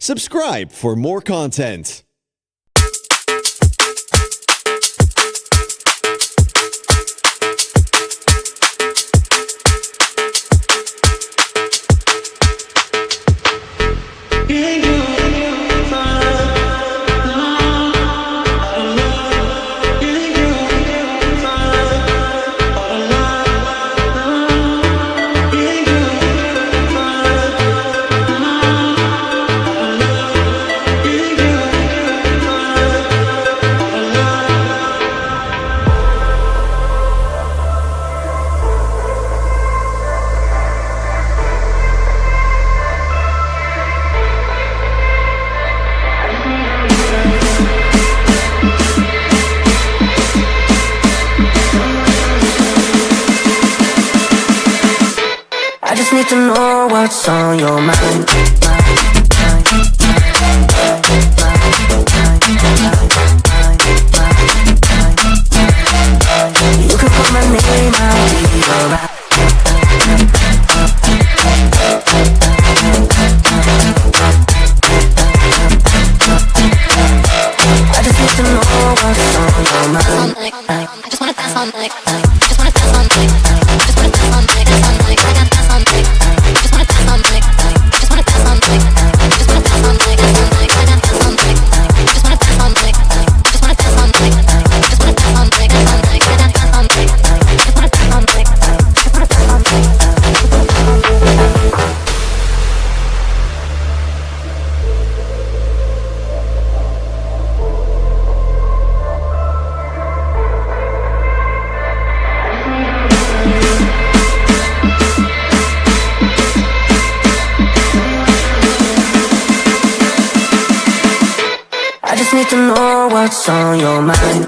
Subscribe for more content. I just need to know what's on your mind. You can call my name, I'll be alright. I just need to know what's on your mind. I just wanna dance all night. Just wanna dance all night. Just wanna dance all night. Dance all night. I got dance all night. Just wanna dance all night. Just wanna dance all night. Just wanna dance all night. Dance all night. I got dance all night. Just wanna dance all night. Just wanna dance all night. Just wanna dance all night. Dance all night. I got dance all night. Just wanna dance all night. Just wanna dance all night. I just need to know what's on your mind.